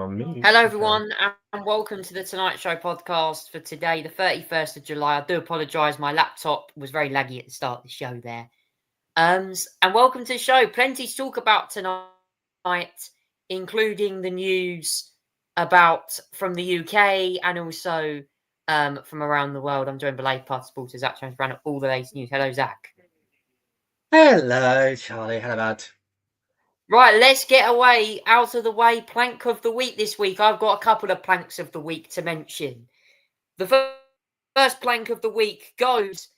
on mute. Hello, Okay. everyone, and welcome to the Tonight Show podcast for today, the 31st of July. I do apologise, my laptop was very laggy at the start of the show there. And welcome to the show. Plenty to talk about tonight, including the news from the UK and also from around the world. I'm joined by late participants, Zach Jones, around all the latest news. Hello, Zach. Hello, Charlie. Hello, bud. Right, let's get out of the way. Plank of the week this week. I've got a couple of planks of the week to mention. The first plank of the week goes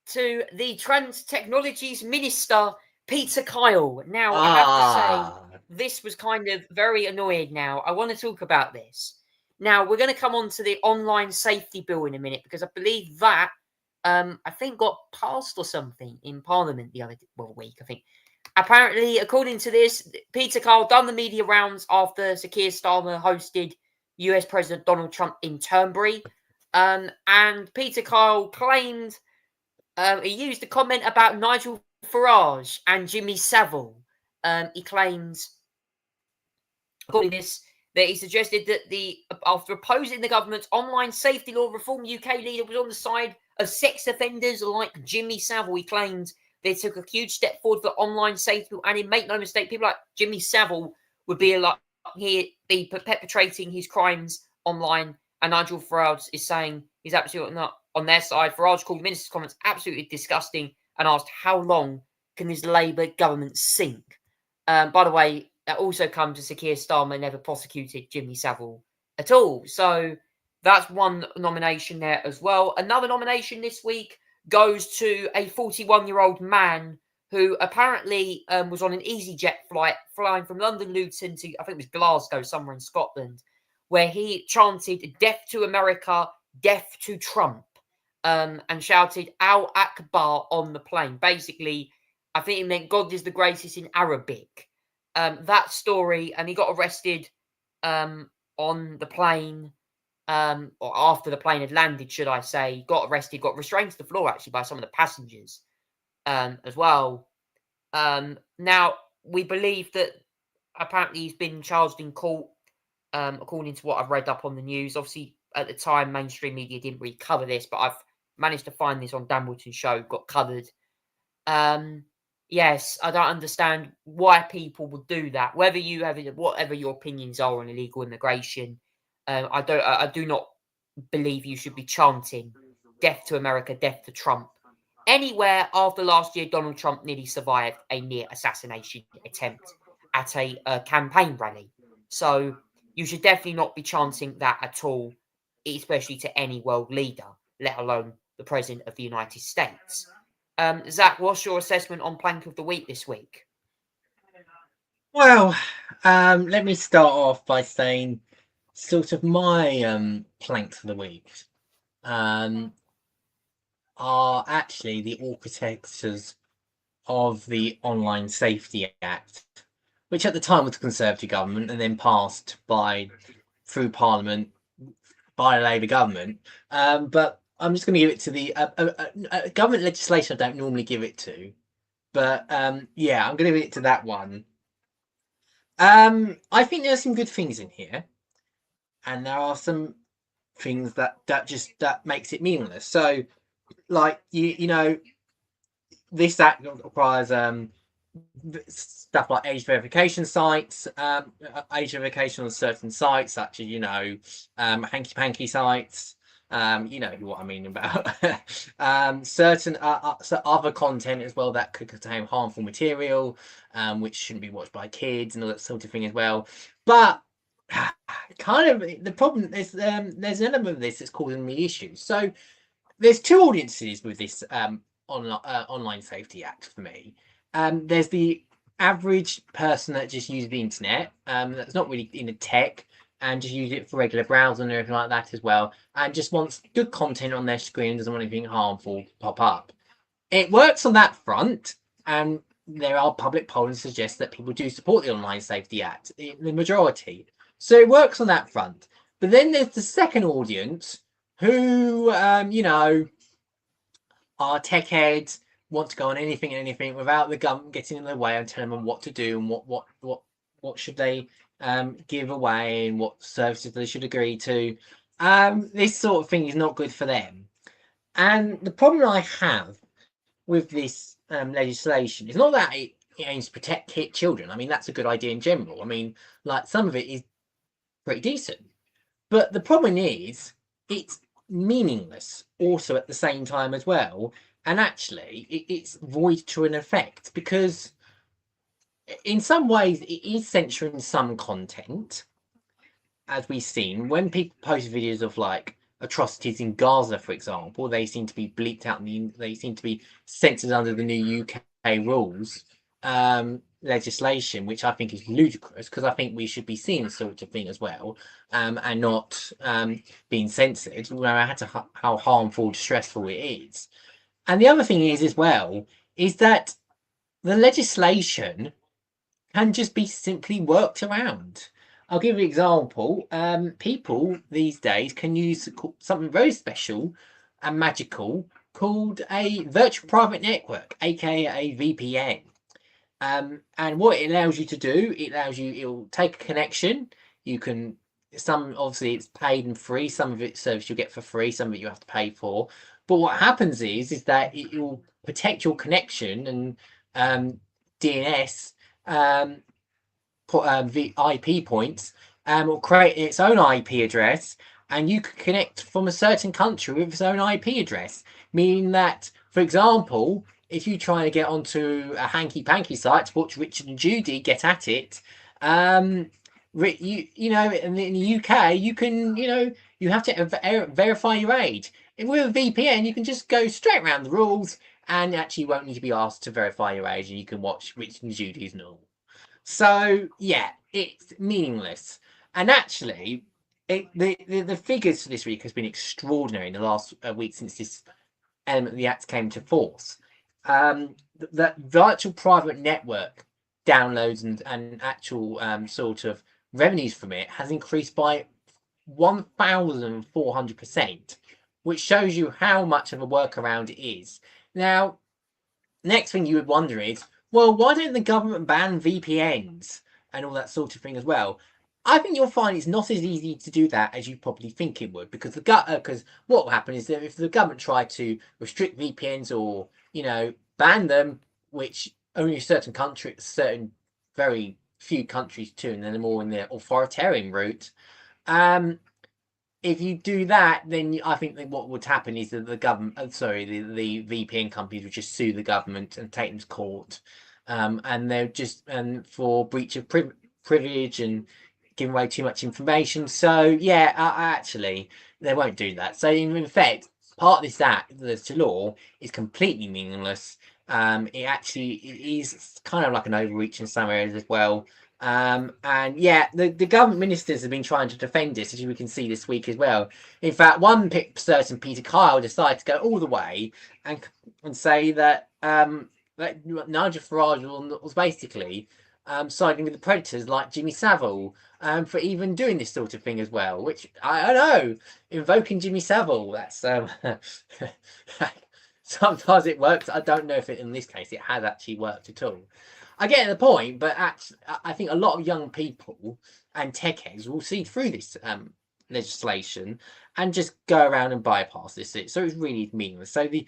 to the Trans Technologies Minister, Peter Kyle. Now, I have to say, this was kind of very annoying now. I want to talk about this. Now, we're going to come on to the online safety bill in a minute, because I believe that, I think, got passed or something in Parliament the other week, I think. Apparently, according to this, Peter Kyle done the media rounds after Sir Keir Starmer hosted US President Donald Trump in Turnberry. And Peter Kyle claimed he used a comment about Nigel Farage and Jimmy Savile. He claims, according to this, that he suggested that after opposing the government's online safety law reform, UK leader was on the side of sex offenders like Jimmy Savile. He claimed they took a huge step forward for online safety, and he make no mistake, people like Jimmy Savile would be be perpetrating his crimes online, and Nigel Farage is saying he's absolutely not on their side. Farage called the minister's comments absolutely disgusting and asked how long can this Labour government sink. By the way, that also comes as Sir Keir Starmer never prosecuted Jimmy Savile at all. So that's one nomination there as well. Another nomination this week goes to a 41-year-old man who apparently was on an EasyJet flight flying from London Luton to, I think it was Glasgow, somewhere in Scotland, where he chanted "Death to America, death to Trump," and shouted "Al Akbar" on the plane. Basically, I think it meant God is the greatest in Arabic. That story, and he got arrested on the plane, or after the plane had landed, should I say. Got arrested, got restrained to the floor actually by some of the passengers as well. Now, we believe that apparently he's been charged in court, according to what I've read up on the news. Obviously, at the time, mainstream media didn't really cover this, but I've managed to find this on Dan Wootton's show, got covered. Yes, I don't understand why people would do that. Whether you have whatever your opinions are on illegal immigration, I do not believe you should be chanting "Death to America, death to Trump" anywhere after last year. Donald Trump nearly survived a near assassination attempt at a campaign rally. So you should definitely not be chanting that at all, especially to any world leader, let alone the President of the United States. Zach, what's your assessment on Plank of the Week this week? Well, let me start off by saying sort of my planks of the week are actually the architects of the Online Safety Act, which at the time was the Conservative government and then passed through Parliament by a Labour government. But I'm just going to give it to the government legislation. I don't normally give it to, but yeah, I'm going to give it to that one. I think there are some good things in here, and there are some things that makes it meaningless. So, like you know, this act requires stuff like age verification sites, age verification on certain sites, such as hanky panky sites. You know what I mean about certain other content as well that could contain harmful material, which shouldn't be watched by kids and all that sort of thing as well. But kind of the problem is there's an element of this that's causing me issues. So there's two audiences with this Online Safety Act for me. There's the average person that just uses the internet, that's not really into tech, and just use it for regular browsing and everything like that as well, and just wants good content on their screen and doesn't want anything harmful pop up. It works on that front, and there are public polls that suggest that people do support the Online Safety Act, the majority. So it works on that front. But then there's the second audience who, are tech heads, want to go on anything without the government getting in their way and telling them what to do and what should they give away and what services they should agree to. This sort of thing is not good for them. And the problem I have with this legislation is not that it aims to protect children. I mean, that's a good idea in general. I mean, like some of it is pretty decent. But the problem is, it's meaningless also at the same time as well. And actually, it's void to an effect because, in some ways, it is censoring some content, as we've seen. When people post videos of like atrocities in Gaza, for example, they seem to be bleeped out and they seem to be censored under the new UK rules. Legislation, which I think is ludicrous because I think we should be seeing this sort of thing as well, and not being censored, no matter how harmful, distressful it is. And the other thing is as well is that the legislation can just be simply worked around. I'll give you an example. People these days can use something very special and magical called a virtual private network, aka a VPN. And what it allows you to do, it'll take a connection. You can, some obviously it's paid and free, some of it service you get for free, some of it you have to pay for. But what happens is that it will protect your connection and DNS IP points, will create its own IP address, and you can connect from a certain country with its own IP address, meaning that, for example, if you try to get onto a hanky panky site to watch Richard and Judy get at it, you know, in the UK, you can, you have to verify your age. If with a VPN, you can just go straight around the rules and actually won't need to be asked to verify your age, and you can watch Richard and Judy's normal. So yeah, it's meaningless. And actually, the figures for this week has been extraordinary in the last week since this element of the Act came to force. That virtual private network downloads and actual sort of revenues from it has increased by 1,400%, which shows you how much of a workaround it is. Now, next thing you would wonder is, well, why don't the government ban VPNs and all that sort of thing as well? I think you'll find it's not as easy to do that as you probably think it would, because because what will happen is that if the government tried to restrict VPNs or ban them, which only certain very few countries do, and then they're more in the authoritarian route. If you do that, then I think that what would happen is that the government, the VPN companies would just sue the government and take them to court, and they're just for breach of privilege and giving away too much information. So yeah, actually, they won't do that. So in effect, part of this act, the law, is completely meaningless. It is kind of like an overreach in some areas as well. And yeah, the government ministers have been trying to defend this, as we can see this week as well. In fact, one certain Peter Kyle decided to go all the way and say that Nigel Farage was basically siding with the predators like Jimmy Savile for even doing this sort of thing as well. Which I know, invoking Jimmy Savile, that's sometimes it works. I don't know if in this case it has actually worked at all. I get the point, but I think a lot of young people and tech heads will see through this legislation and just go around and bypass this. So it's really meaningless. So the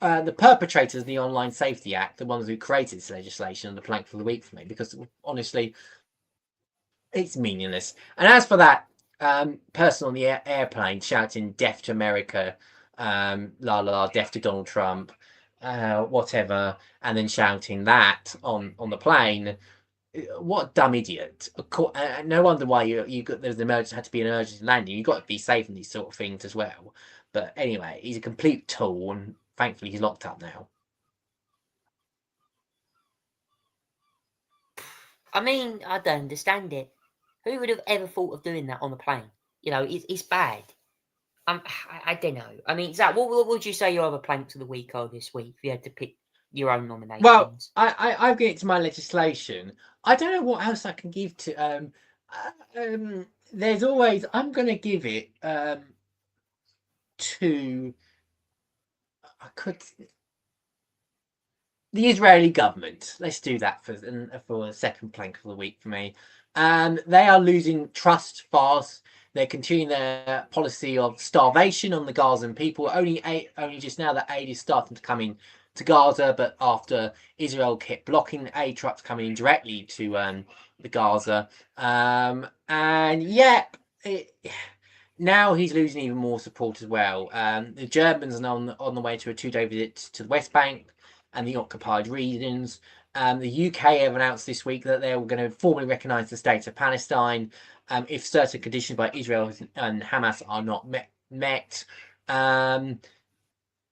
perpetrators of the Online Safety Act, the ones who created this legislation, are the plank for the week for me, because honestly, it's meaningless. And as for that person on the airplane shouting "Death to America," la la, death to Donald Trump, whatever, and then shouting that on the plane. What a dumb idiot! No wonder why you got there's an emergency, had to be an emergency landing. You've got to be safe in these sort of things as well. But anyway, he's a complete tool, and thankfully he's locked up now. I mean, I don't understand it. Who would have ever thought of doing that on a plane? It's bad. I don't know. I mean, Zach, what would you say your other planks of the week are this week if you had to pick your own nominations? Well, I've get to my legislation. I don't know what else I can give to. There's always. I'm going to give it to. I could. the Israeli government. Let's do that for the second plank of the week for me. They are losing trust fast. They're continuing their policy of starvation on the Gazan people. Only just now that aid is starting to come in to Gaza, but after Israel kept blocking aid trucks coming in directly to the Gaza, and yeah, now he's losing even more support as well. The Germans are on the way to a 2-day visit to the West Bank and the occupied regions. The UK have announced this week that they're going to formally recognise the state of Palestine if certain conditions by Israel and Hamas are not met.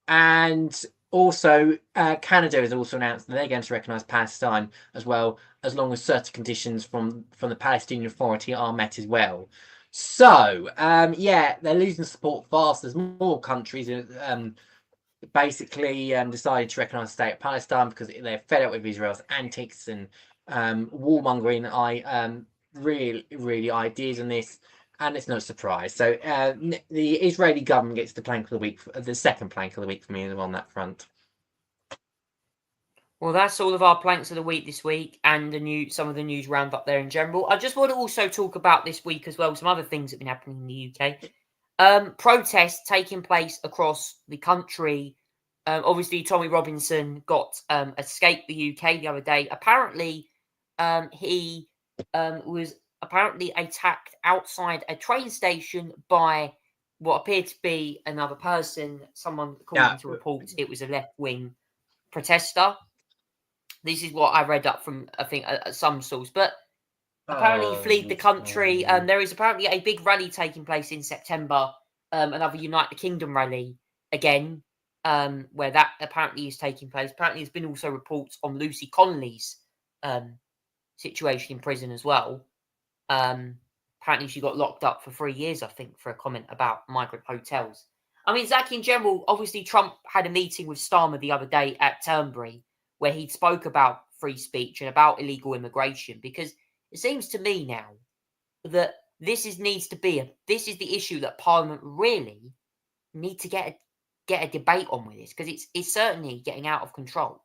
And also, Canada has also announced that they're going to recognise Palestine as well, as long as certain conditions from the Palestinian Authority are met as well. So, yeah, they're losing support fast. There's more countries basically decided to recognise the state of Palestine because they're fed up with Israel's antics and warmongering really ideas on this, and it's no surprise. So the Israeli government gets the plank of the week, the second plank of the week for me on that front. Well, that's all of our planks of the week this week, and some of the news roundup there in general. I just want to also talk about this week as well, some other things that have been happening in the UK. Protests taking place across the country. Obviously, Tommy Robinson escaped the UK the other day. Apparently, he was apparently attacked outside a train station by what appeared to be another person. Someone, according to reports, it was a left-wing protester. This is what I read up from, I think, some source. But apparently he fled the country. There is apparently a big rally taking place in September, another Unite the Kingdom rally again, where that apparently is taking place. Apparently there's been also reports on Lucy Connolly's situation in prison as well. Apparently she got locked up for 3 years, I think, for a comment about migrant hotels. I mean, Zach, in general, obviously Trump had a meeting with Starmer the other day at Turnberry, where he spoke about free speech and about illegal immigration, because it seems to me now that this is the issue that Parliament really need to get a debate on with this, because it's certainly getting out of control.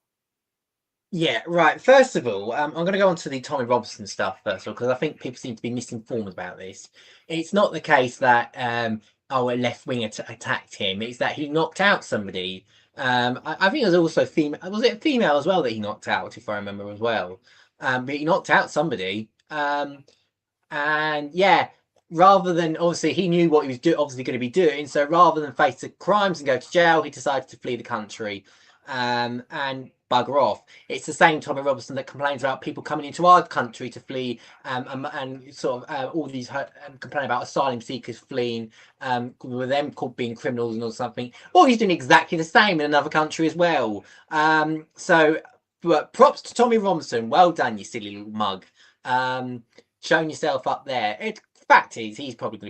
Yeah, right. First of all, I'm going to go on to the Tommy Robinson stuff first of all, because I think people seem to be misinformed about this. It's not the case that a left winger attacked him. It's that he knocked out somebody. I think it was also female. Was it a female as well that he knocked out, if I remember as well? But he knocked out somebody. And yeah, rather than, obviously he knew what he was obviously going to be doing, so rather than face the crimes and go to jail, he decided to flee the country and bugger off. It's the same Tommy Robinson that complains about people coming into our country to flee and sort of all these complain about asylum seekers fleeing with them called being criminals or something. Well, he's doing exactly the same in another country as well. So but props to Tommy Robinson. Well done, you silly little mug. Showing yourself up there. Fact is, he's probably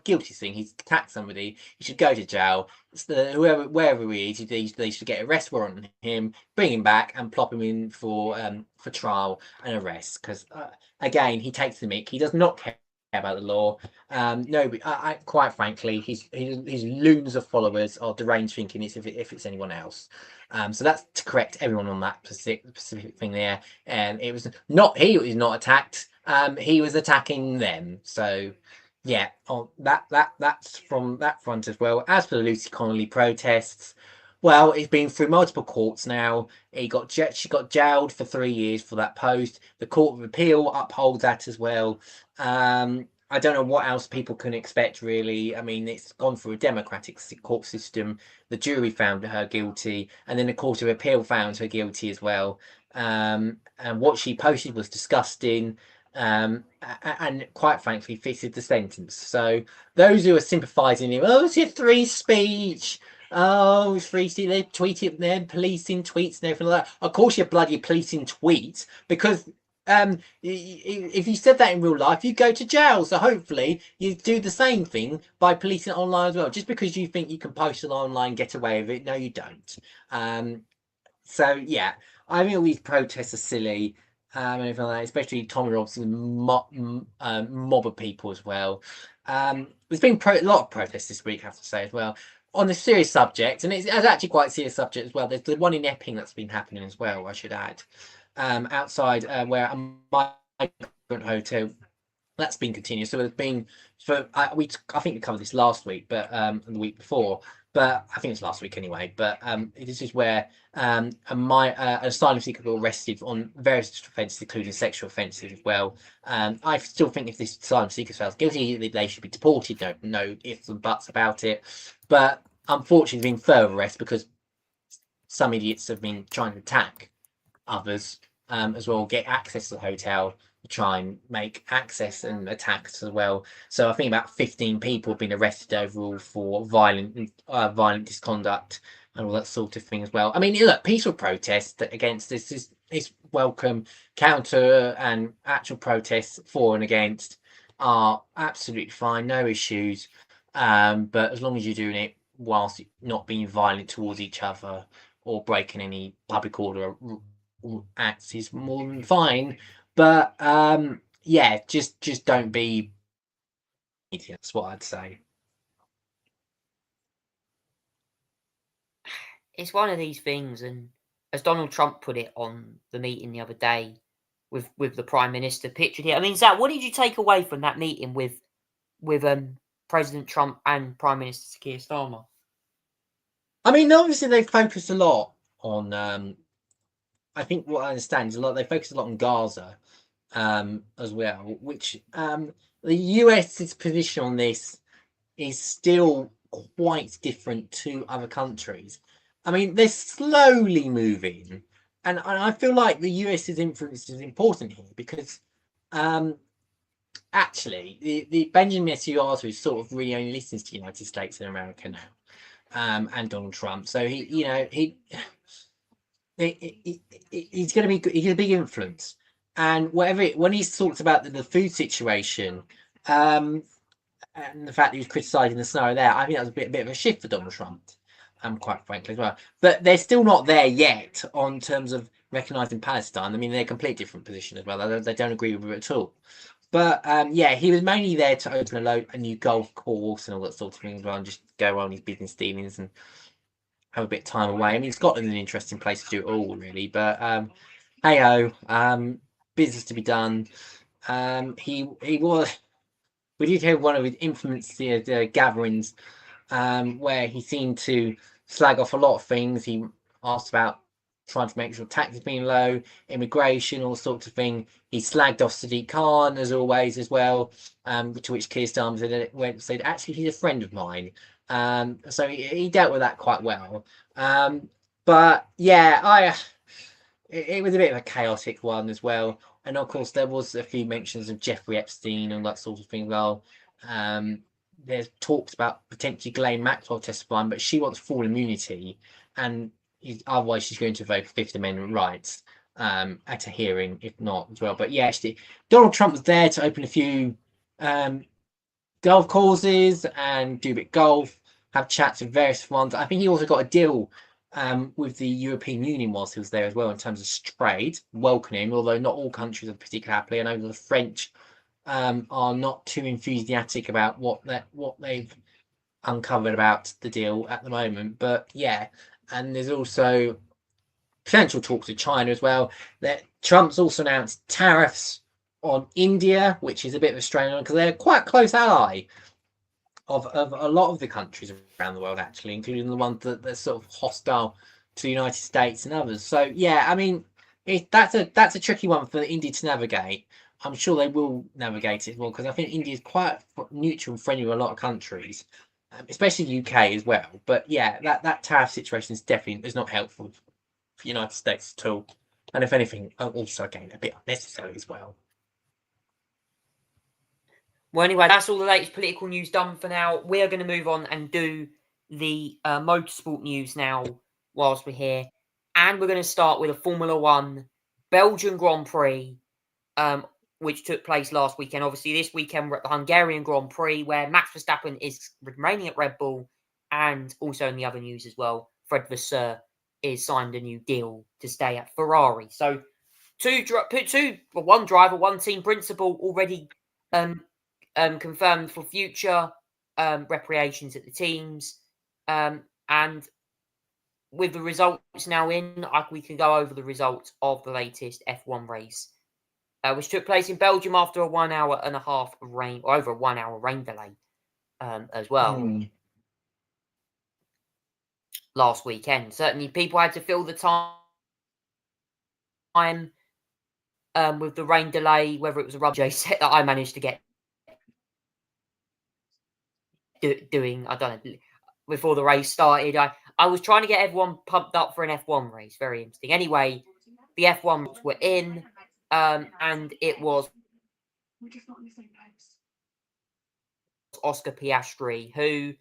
guilty thing. He's attacked somebody. He should go to jail. Wherever he is, they should get arrest warrant on him, bring him back, and plop him in for trial and arrest. Because again, he takes the mick. He does not care about the law. No, but quite frankly, his loons of followers are deranged thinking it's if it's anyone else. So that's to correct everyone on that specific thing there. And it was not he was not attacked. He was attacking them. So yeah, that's from that front as well. As for the Lucy Connolly protests, well, it's been through multiple courts now. She got jailed for 3 years for that post. The Court of Appeal upholds that as well. I don't know what else people can expect, really. I mean, it's gone through a democratic court system. The jury found her guilty, and then the Court of Appeal found her guilty as well. And what she posted was disgusting, and quite frankly, fitted the sentence. So those who are sympathising, it's your free speech. Oh, it's free speech. They tweeted, they're policing tweets and everything like that. Of course, you're bloody policing tweets because. If you said that in real life, you go to jail. So hopefully you do the same thing by policing it online as well. Just because you think you can post it online, get away with it, no, you don't. So yeah, I think all these protests are silly and everything like that, especially Tommy Robinson's mob of people as well. There's been a lot of protests this week, I have to say as well. on a serious subject, and it's actually quite a serious subject as well. There's the one in Epping that's been happening as well, I should add, outside where a migrant hotel that's been continuous. So there's been I think we covered this last week, but and the week before, but I think it's last week anyway. But this is where an asylum seeker got arrested on various offences, including sexual offences as well. I still think if this asylum seeker found guilty, they should be deported. No ifs and buts about it. But unfortunately, there's been further arrests because some idiots have been trying to attack others as well, get access to the hotel, try and make access and attacks as well. So I think about 15 people have been arrested overall for violent misconduct and all that sort of thing as well. I mean, look, peaceful protest against this is welcome. Counter and actual protests for and against are absolutely fine, no issues. But as long as you're doing it whilst not being violent towards each other or breaking any public order acts is more than fine. But yeah, just don't be. That's what I'd say. It's one of these things, and as Donald Trump put it on the meeting the other day with the Prime Minister pictured here. I mean, Zach, what did you take away from that meeting with President Trump and Prime Minister Keir Starmer? I mean, obviously they focused a lot on. I think what I understand is they focused a lot on Gaza, as well, which the US's position on this is still quite different to other countries. I mean, they're slowly moving, and I feel like the US's influence is important here because actually the Benjamin Netanyahu is sort of really only listens to the United States and America now, and Donald Trump. So he's going to be he's a big influence, and when he's talked about the food situation, and the fact that he was criticising the scenario there, I think that was a bit of a shift for Donald Trump, quite frankly as well. But they're still not there yet on terms of recognising Palestine. I mean, they're a completely different position as well. They don't agree with it at all. But yeah, he was mainly there to open a new golf course and all that sort of thing as well, and just go on his business dealings and have a bit of time away. I mean, Scotland's an interesting place to do it all, really. But hey ho, business to be done. He was. We did have one of his infamous gatherings, where he seemed to slag off a lot of things. He asked about trying to make sure taxes being low, immigration, all sorts of things. He slagged off Sadiq Khan as always as well. To which Keir Starmer said, actually, he's a friend of mine. So he dealt with that quite well. But yeah, it was a bit of a chaotic one as well. And of course, there was a few mentions of Jeffrey Epstein and that sort of thing. Well, there's talks about potentially Ghislaine Maxwell testifying, but she wants full immunity, and otherwise she's going to invoke Fifth Amendment rights at a hearing, if not as well. But yeah, Donald Trump was there to open a few golf courses and do a bit golf, have chats with various ones. I think he also got a deal with the European Union whilst he was there as well in terms of trade, welcoming, although not all countries are particularly happy. I know the French are not too enthusiastic about what they've uncovered about the deal at the moment. But yeah, and there's also potential talks with China as well. That Trump's also announced tariffs on India, which is a bit of a strain on because they're quite a close ally of a lot of the countries around the world, actually, including the ones that are sort of hostile to the United States and others. So yeah, I mean, that's a tricky one for India to navigate. I'm sure they will navigate it well because I think India is quite neutral and friendly with a lot of countries, especially the UK as well. But yeah, that tariff situation is not helpful for the United States at all. And if anything, also again a bit unnecessary as well. Well, anyway, that's all the latest political news done for now. We are going to move on and do the motorsport news now whilst we're here. And we're going to start with a Formula One Belgian Grand Prix, which took place last weekend. Obviously, this weekend we're at the Hungarian Grand Prix, where Max Verstappen is remaining at Red Bull. And also in the other news as well, Fred Vasseur is signed a new deal to stay at Ferrari. So one driver, one team principal already confirmed for future recreations at the teams. And with the results now in, we can go over the results of the latest F1 race, which took place in Belgium after a 1 hour and a half rain, or over a 1 hour rain delay as well. Last weekend, certainly people had to fill the time with the rain delay, whether it was a rubber set that I managed to get doing. I don't know. Before the race started, I was trying to get everyone pumped up for an F1 race. Very interesting. Anyway, the F1 were in, and it was Oscar Piastri who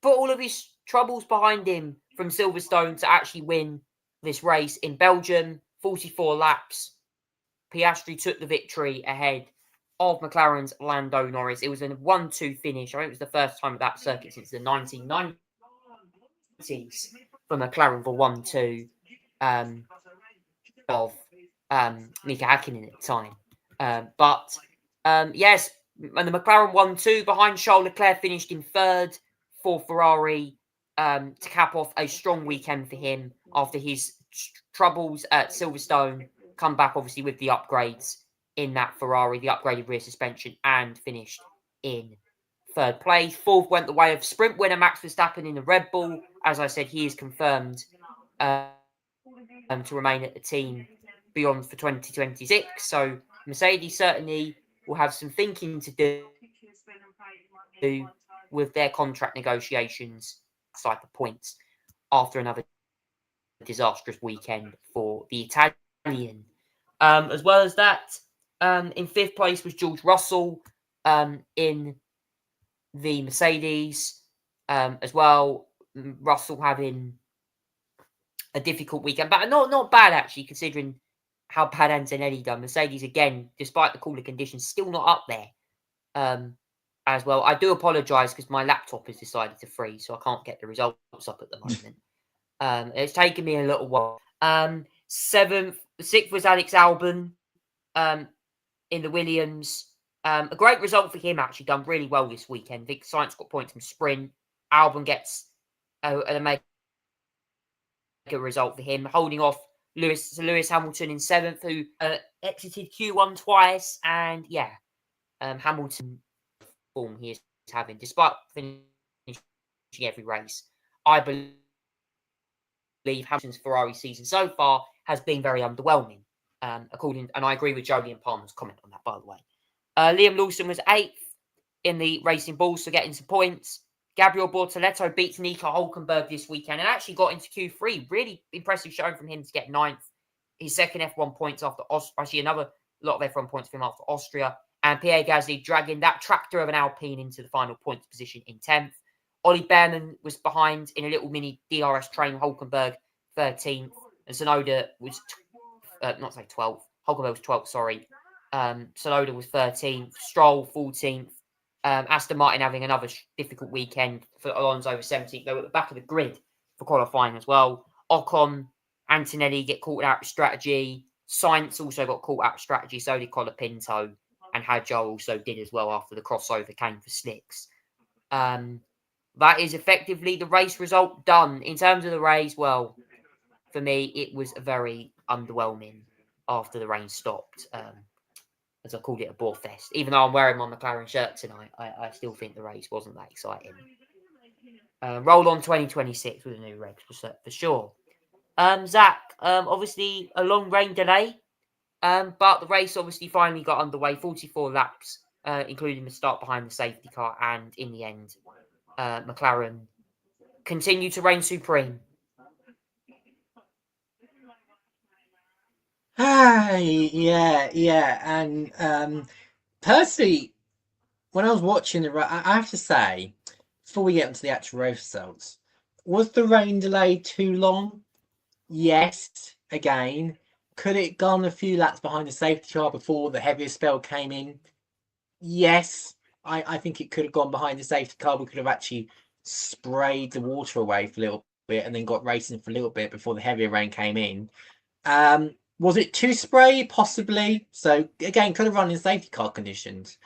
put all of his troubles behind him from Silverstone to actually win this race in Belgium. 44 laps. Piastri took the victory ahead of McLaren's Lando Norris. It was a 1-2 finish. I think it was the first time at that circuit since the 1990s for McLaren for 1-2 of Mika Hakkinen at the time. Yes, and the McLaren 1-2 behind Charles Leclerc finished in third for Ferrari to cap off a strong weekend for him after his troubles at Silverstone. Come back obviously with the upgrades in that Ferrari, the upgraded rear suspension, and finished in third place. Fourth went the way of sprint winner Max Verstappen in the Red Bull. As I said, he is confirmed to remain at the team beyond for 2026. So Mercedes certainly will have some thinking to do with their contract negotiations outside the points after another disastrous weekend for the Italian. As well as that, in fifth place was George Russell in the Mercedes as well. Russell having a difficult weekend, but not bad actually, considering how bad Antonelli done. Mercedes again, despite the cooler conditions, still not up there as well. I do apologise because my laptop has decided to freeze, so I can't get the results up at the moment. It's taken me a little while. Sixth was Alex Albon in the Williams. A great result for him, actually done really well this weekend. Vic Sainz got points from sprint. Albon gets an amazing result for him, holding off Lewis Hamilton in seventh, who exited Q1 twice. And yeah, Hamilton form he is having, despite finishing every race. I believe Hamilton's Ferrari season so far has been very underwhelming. And I agree with Jolyon Palmer's comment on that, by the way. Liam Lawson was 8th in the Racing Bulls, so getting some points. Gabriel Bortoleto beats Nico Hulkenberg this weekend and actually got into Q3. Really impressive showing from him to get 9th. His second F1 points after Austria. Actually, another lot of F1 points for him after Austria. And Pierre Gasly dragging that tractor of an Alpine into the final points position in 10th. Ollie Behrman was behind in a little mini DRS train. Hulkenberg 13th. And Tsunoda was 12th. Hulkenberg was 12th, sorry. Tsunoda was 13th. Stroll 14th. Aston Martin having another difficult weekend for Alonso was 17th. They were at the back of the grid for qualifying as well. Ocon, Antonelli get caught out with strategy. Sainz also got caught out with strategy. So did Colapinto. And Hadjar also did as well after the crossover came for slicks. That is effectively the race result done. In terms of the race, well, for me, it was very underwhelming after the rain stopped. As I called it, a bore fest. Even though I'm wearing my McLaren shirt tonight, I still think the race wasn't that exciting. Roll on 2026 with a new regs for sure. Zach, obviously a long rain delay, but the race obviously finally got underway. 44 laps, including the start behind the safety car, and in the end, McLaren continued to reign supreme. Yeah, and personally, when I was watching I have to say, before we get into the actual race results, was the rain delay too long? Yes, again. Could it gone a few laps behind the safety car before the heaviest spell came in? Yes, I think it could have gone behind the safety car. We could have actually sprayed the water away for a little bit and then got racing for a little bit before the heavier rain came in. Was it too spray? Possibly. So again, could have run in safety car conditions.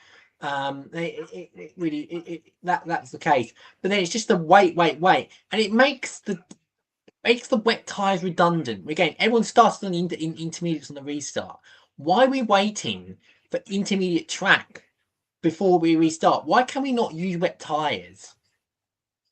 It really that's the case. But then it's just the wait, and it makes the wet tyres redundant. Again, everyone starts on the intermediates on the restart. Why are we waiting for intermediate track before we restart? Why can we not use wet tyres?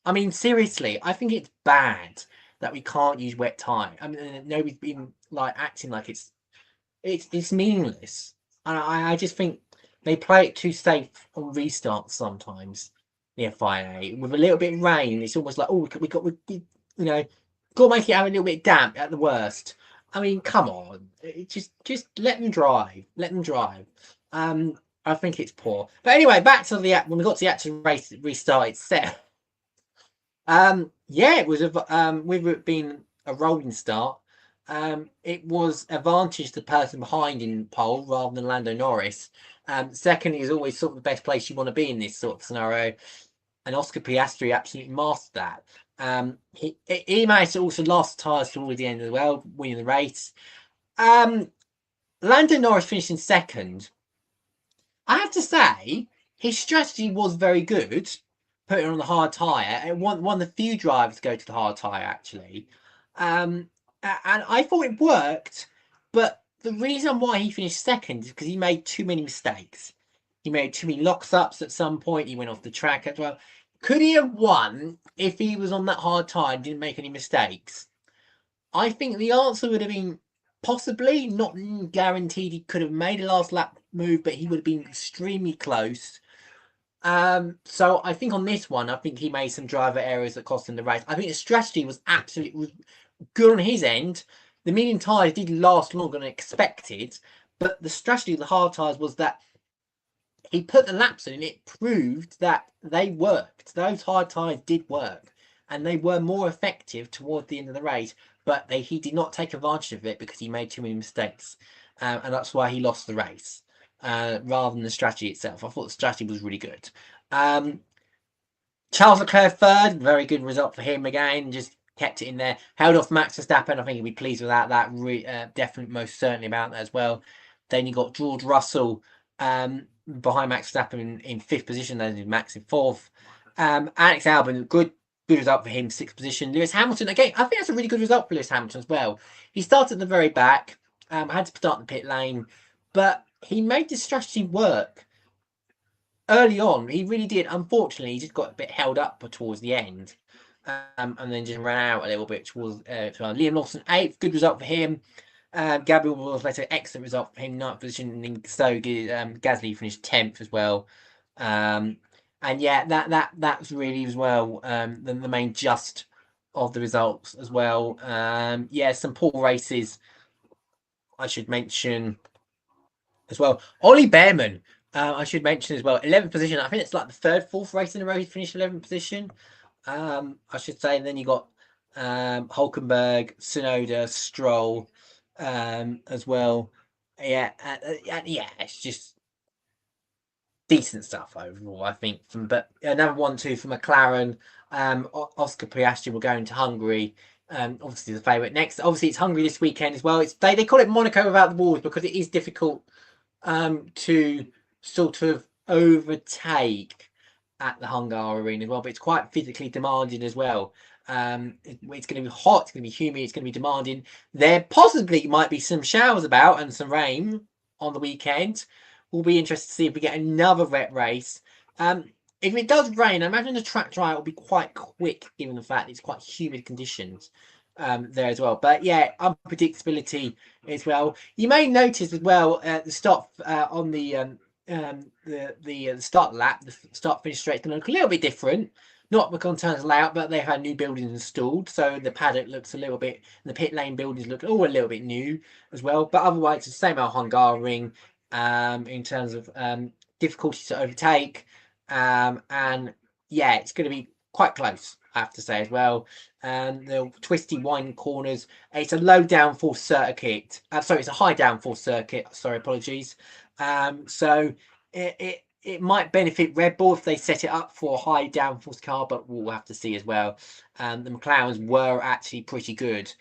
I mean, seriously, I think it's bad that we can't use wet tyre. I mean, nobody's been like acting like it's meaningless. And I just think they play it too safe on restarts sometimes. The FIA with a little bit of rain, it's almost like, oh, got to make it have a little bit damp at the worst. I mean, come on, just let them drive, let them drive. I think it's poor. But anyway, back to when we got to the actual race restart itself. Yeah, it was with it being a rolling start. It was advantage to the person behind in pole rather than Lando Norris. Second is always sort of the best place you want to be in this sort of scenario, and Oscar Piastri absolutely mastered that. He managed to also last tyres towards the end as well, winning the race. Lando Norris finished in second. I have to say, his strategy was very good, putting on the hard tyre, and one of the few drivers to go to the hard tyre actually. And I thought it worked, but the reason why he finished second is because he made too many mistakes. He made too many locks-ups at some point. He went off the track as well. Could he have won if he was on that hard tyre and didn't make any mistakes? I think the answer would have been possibly, not guaranteed he could have made a last lap move, but he would have been extremely close. So I think on this one, I think he made some driver errors that cost him the race. I think the strategy was absolutely good on his end. The medium tyres did last longer than expected, but the strategy of the hard tyres was that he put the laps in and it proved that they worked. Those hard tyres did work, and they were more effective towards the end of the race, but he did not take advantage of it because he made too many mistakes, and that's why he lost the race. Rather than the strategy itself. I thought the strategy was really good. Charles Leclerc third, very good result for him again. Just kept it in there. Held off Max Verstappen. I think he'll be pleased with that. Definitely, most certainly about that as well. Then you got George Russell behind Max Verstappen in fifth position. Then Max in fourth. Alex Albon, good result for him, sixth position. Lewis Hamilton again. I think that's a really good result for Lewis Hamilton as well. He started at the very back. Had to start in the pit lane, but he made this strategy work early on. He really did. Unfortunately, he just got a bit held up towards the end, and then just ran out a little bit towards Liam Lawson, 8th. Good result for him. Gabriel was later, excellent result for him, 9th position. And so Gasly finished 10th as well. And yeah, that's really as well the main just of the results as well. Yeah, some poor races I should mention as well. Ollie Behrman, I should mention as well, 11th position. I think it's like the fourth race in a row he finished 11th position. I should say. And then you got Hulkenberg, Tsunoda, Stroll as well. Yeah, yeah, it's just decent stuff overall, I think. But another 1-2 for McLaren. Oscar Piastri will go into Hungary. Obviously the favourite next. Obviously it's Hungary this weekend as well. They call it Monaco without the walls because it is difficult to sort of overtake at the Hungaroring as well, but it's quite physically demanding as well. It's going to be hot, it's going to be humid, it's going to be demanding. There possibly might be some showers about and some rain on the weekend. We'll be interested to see if we get another wet race. If it does rain, I imagine the track dry will be quite quick, given the fact it's quite humid conditions there as well. But yeah, unpredictability as well. You may notice as well the start on the start lap, the start finish straight is going to look a little bit different. Not because turns layout, but they've had new buildings installed, so the paddock looks a little bit. The pit lane buildings look all a little bit new as well. But otherwise, it's the same old Hungaroring in terms of difficulty to overtake. And yeah, it's going to be quite close, I have to say as well. The twisty winding corners. It's a low downforce circuit. Sorry, it's a high downforce circuit. Sorry, apologies. So it might benefit Red Bull if they set it up for a high downforce car, but we'll have to see as well. The McLarens were actually pretty good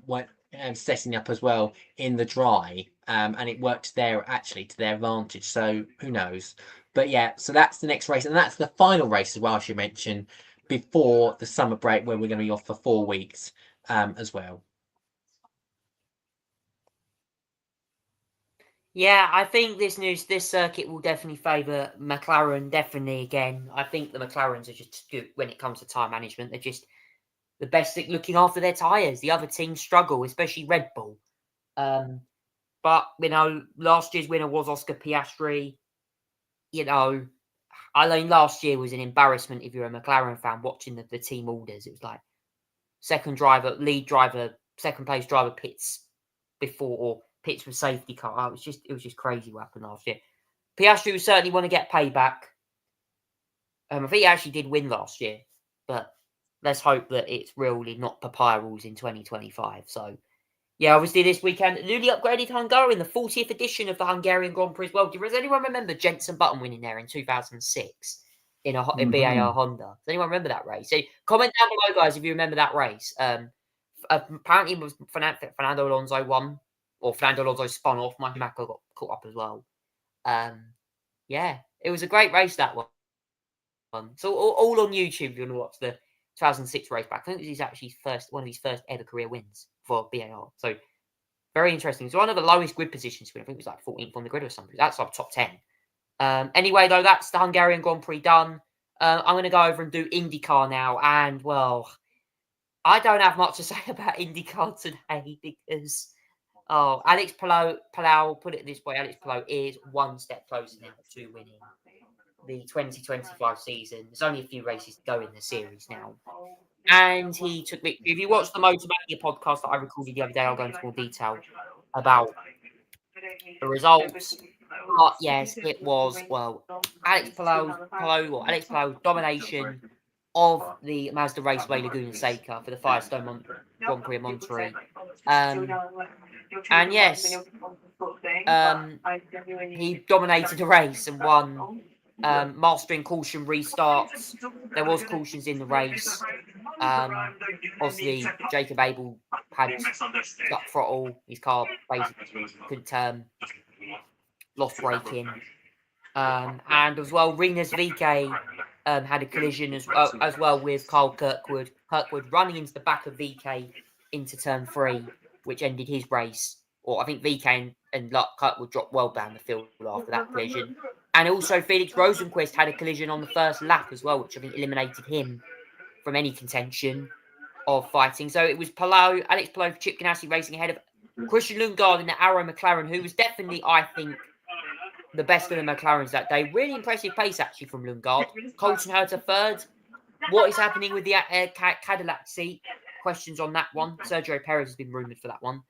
when setting up as well in the dry, and it worked there actually to their advantage. So who knows? But yeah, so that's the next race, and that's the final race as well, I should mention, before the summer break, where we're going to be off for 4 weeks as well. Yeah, I think this circuit will definitely favour McLaren. Definitely again, I think the McLarens are just good when it comes to tyre management. They're just the best at looking after their tyres. The other teams struggle, especially Red Bull. But last year's winner was Oscar Piastri. I mean, last year was an embarrassment if you're a McLaren fan watching the team orders. It was like lead driver, second place driver pits before, or pits with safety car. It was just crazy what happened last year. Piastri will certainly want to get payback. I think he actually did win last year, but let's hope that it's really not papaya rules in 2025. So, yeah, obviously this weekend, newly upgraded Hungarian, the 40th edition of the Hungarian Grand Prix as well. Does anyone remember Jenson Button winning there in 2006 in a BAR Honda? Does anyone remember that race? So comment down below, guys, if you remember that race. Apparently it was Fernando Alonso won, or Fernando Alonso spun off. Mikey Mako got caught up as well. Yeah, it was a great race, that one. So all on YouTube, if you want to watch the 2006 race back. I think this is actually one of his first ever career wins for BAR. So very interesting. It's one of the lowest grid positions. I think it was like 14th on the grid or something. That's like top 10. Anyway, though, that's the Hungarian Grand Prix done. I'm going to go over and do IndyCar now. And, well, I don't have much to say about IndyCar today because, Alex Palou, put it this way, Alex Palou is one step closer now to winning the 2025 season. There's only a few races to go in the series now. And he took victory. If you watch the Motormania podcast that I recorded the other day, I'll go into more detail about the results. But yes, it was, Alex Palou's domination of the Mazda Raceway Laguna Seca for the Firestone Grand Prix of Monterey. And yes, he dominated the race and won, mastering caution restarts. There was cautions in the race. Obviously, Jacob Abel had gut throttle. His car basically couldn't lost braking. And as well, Rinus VK had a collision as well with Carl Kirkwood. Kirkwood running into the back of VK into turn 3, which ended his race. Or I think VK and Kirkwood dropped well down the field after that collision. And also Felix Rosenquist had a collision on the first lap as well, which I think eliminated him from any contention of fighting. So it was Alex Palou for Chip Ganassi racing ahead of Christian Lundgaard in the Arrow McLaren, who was definitely, I think, the best of the McLarens that day. Really impressive pace, actually, from Lundgaard. Colton Herta third. What is happening with the Cadillac seat? Questions on that one. Sergio Perez has been rumoured for that one.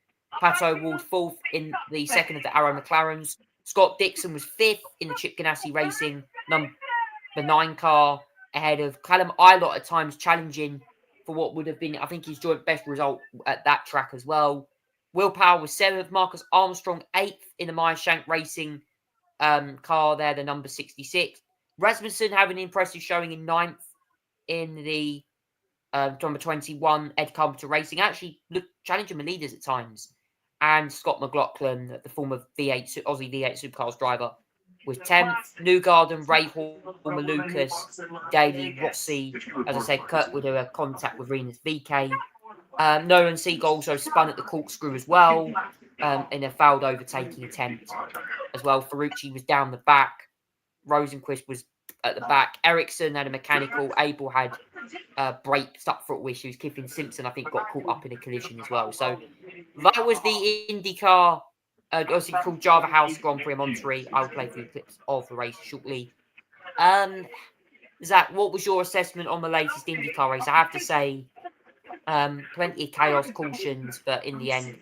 Pato Ward fourth in the second of the Arrow McLarens. Scott Dixon was fifth in the Chip Ganassi Racing number 9 car, ahead of Callum Ilott at times challenging for what would have been, I think, his joint best result at that track as well. Will Power was 7th. Marcus Armstrong 8th in the Meyer Shank Racing car there, the number 66. Rasmussen having an impressive showing in 9th in the number 21 Ed Carpenter Racing. Actually challenging the leaders at times. And Scott McLaughlin, the former Aussie V8 Supercars driver, was 10th. Newgarden, Ray Hall, Lucas, Daly, Rossi. As I said, Kirkwood had a contact with Rinus VK. Nolan Siegel also spun at the corkscrew as well in a fouled overtaking attempt as well. Ferrucci was down the back. Rosenquist was at the back. Ericsson had a mechanical. Abel had brake stuck throttle issues. Kiffin Simpson, I think, got caught up in a collision as well. So that was the IndyCar, also called Java House Grand Prix of Monterey. I'll play through clips of the race shortly. Zach, what was your assessment on the latest IndyCar race? I have to say, plenty of chaos, cautions, but in the end,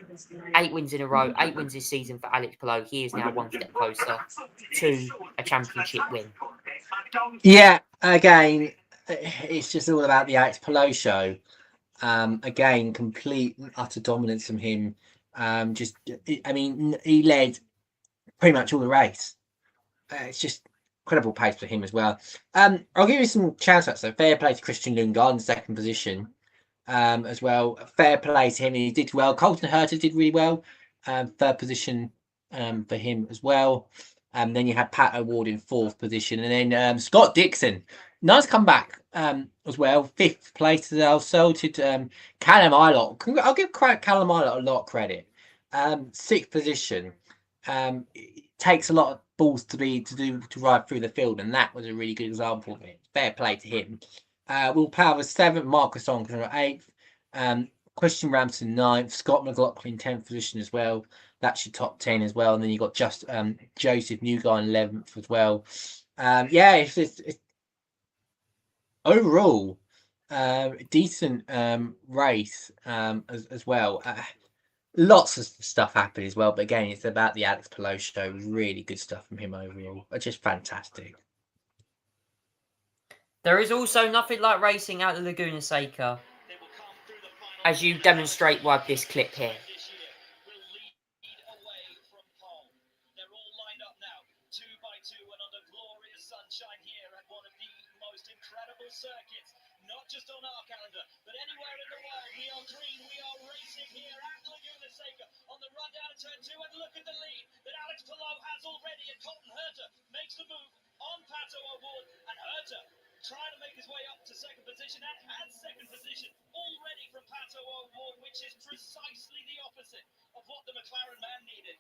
8 wins in a row, 8 wins this season for Alex Palou. He is now one step closer to a championship win. Yeah, again, it's just all about the Alex Palou show. Again, complete and utter dominance from him. He led pretty much all the race. It's just incredible pace for him as well. I'll give you some shout outs. So fair play to Christian Lundgaard in second position. As well, fair play to him. He did well. Colton Herta did really well. Third position for him as well. Then you had Pat O'Ward in 4th position, and then Scott Dixon, nice comeback as well, 5th place as well. So did Callum Ilott. I'll give Callum Ilott a lot of credit. 6th position. It takes a lot of balls to ride through the field, and that was a really good example of it. Fair play to him. Will Power was 7th, Marcus Onken 8th, Christian Ramsden 9th, Scott McLaughlin 10th position as well. That's your top 10 as well. And then you've got just Joseph Newgarden 11th as well. It's overall decent race as well. Lots of stuff happened as well. But again, it's about the Alex Palou show. Really good stuff from him overall. Just fantastic. There is also nothing like racing out the Laguna Seca, as you demonstrate with this clip here. Sunshine here at one of the most incredible circuits, not just on our calendar, but anywhere in the world. We are green, we are racing here at Laguna Seca on the run down to turn 2, and look at the lead that Alex Palou has already, and Colton Herter makes the move on Pato O'Ward, and Herter trying to make his way up to 2nd position, and had 2nd position already from Pato O'Ward, which is precisely the opposite of what the McLaren man needed.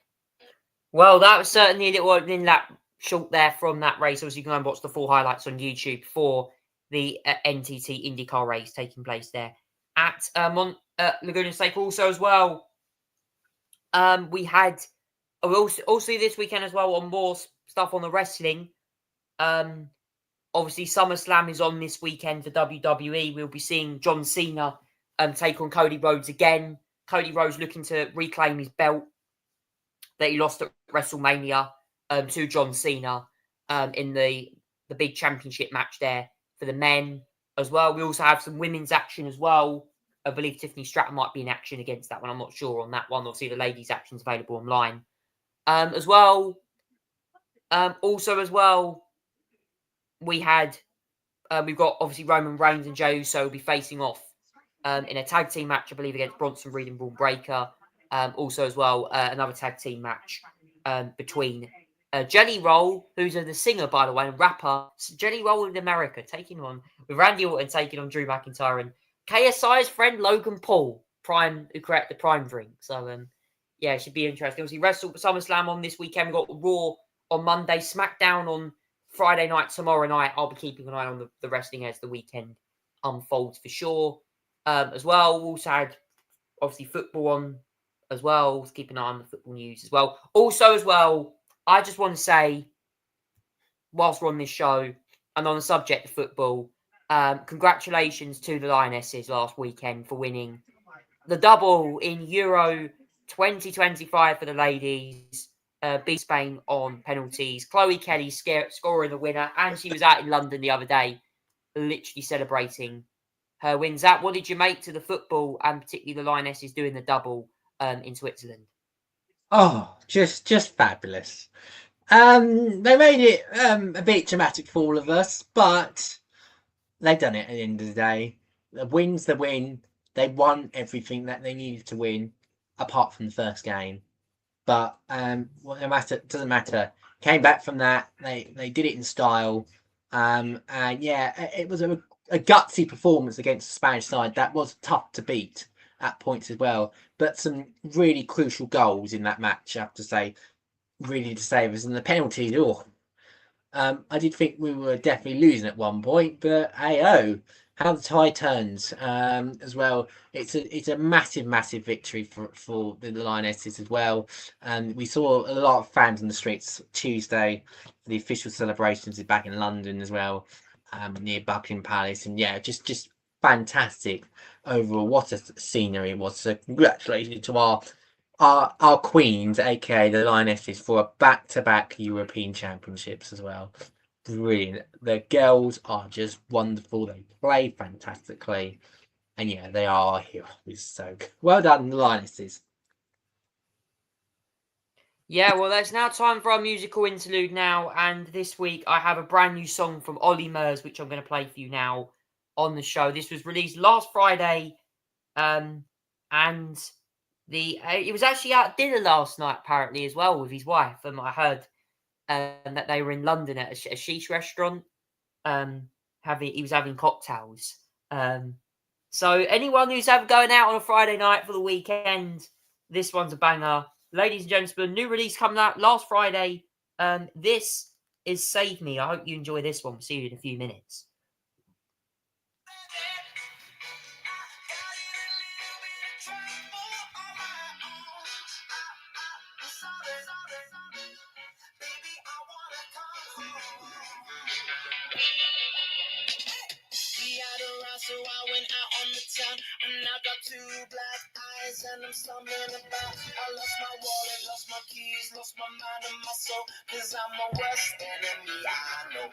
Well, that was certainly a little in that short there from that race. Obviously, you can go and watch the full highlights on YouTube for the NTT IndyCar race taking place there at Laguna Seca. Also, as well, we had also this weekend as well on more stuff on the wrestling. Obviously, SummerSlam is on this weekend for WWE. We'll be seeing John Cena take on Cody Rhodes again. Cody Rhodes looking to reclaim his belt that he lost at WrestleMania to John Cena in the big championship match there for the men as well. We also have some women's action as well. I believe Tiffany Stratton might be in action against that one. I'm not sure on that one. Obviously, the ladies' action's available online as well. Also, as well, we've got obviously Roman Reigns and Jey Uso will be facing off in a tag team match, I believe, against Bronson Reed and Braun Breaker. Also, as well, another tag team match between Jelly Roll, who's the singer, by the way, and rapper. Jelly Roll in America, taking on with Randy Orton, taking on Drew McIntyre, and KSI's friend Logan Paul, who created the Prime drink. So, yeah, it should be interesting. Obviously, SummerSlam on this weekend. We've got Raw on Monday, SmackDown on Friday night, tomorrow night. I'll be keeping an eye on the wrestling as the weekend unfolds for sure. As well, we also had obviously football on as well. Let's keep an eye on the football news as well. Also, as well, I just want to say, whilst we're on this show and on the subject of football, congratulations to the Lionesses last weekend for winning the double in Euro 2025 for the ladies. Beat Spain on penalties. Chloe Kelly scoring the winner, and she was out in London the other day, literally celebrating her wins. Zach, what did you make to the football and particularly the Lionesses doing the double in Switzerland? Oh, just fabulous. They made it a bit dramatic for all of us, but they've done it at the end of the day. The win's the win. They won everything that they needed to win, apart from the first game. But doesn't matter. Came back from that. They did it in style. And yeah, it was a gutsy performance against the Spanish side that was tough to beat at points as well. But some really crucial goals in that match, I have to say, really to save us. And the penalties, I did think we were definitely losing at one point, but hey, how the tide turns as well. It's a massive victory for the Lionesses as well. And we saw a lot of fans in the streets Tuesday for the official celebrations back in London as well, near Buckingham Palace. And yeah, just fantastic overall. What a scenery it was. So congratulations to our queens, aka the Lionesses, for a back-to-back European Championships as well. Brilliant. The girls are just wonderful. They play fantastically. And yeah, they are heroes. So well done, the Lionesses. Yeah, well, it's now time for our musical interlude now. And this week I have a brand new song from Ollie Murs, which I'm going to play for you now on the show. This was released last Friday. And it was actually out at dinner last night, apparently, as well, with his wife. I heard that they were in London at a sheesh restaurant. He was having cocktails. So anyone who's going out on a Friday night for the weekend, this one's a banger. Ladies and gentlemen, new release coming out last Friday. This is Save Me. I hope you enjoy this one. We'll see you in a few minutes. So I went out on the town and I got two black eyes and I'm stumbling about. I lost my wallet, lost my keys, lost my mind and my soul, cause I'm my worst enemy, I know.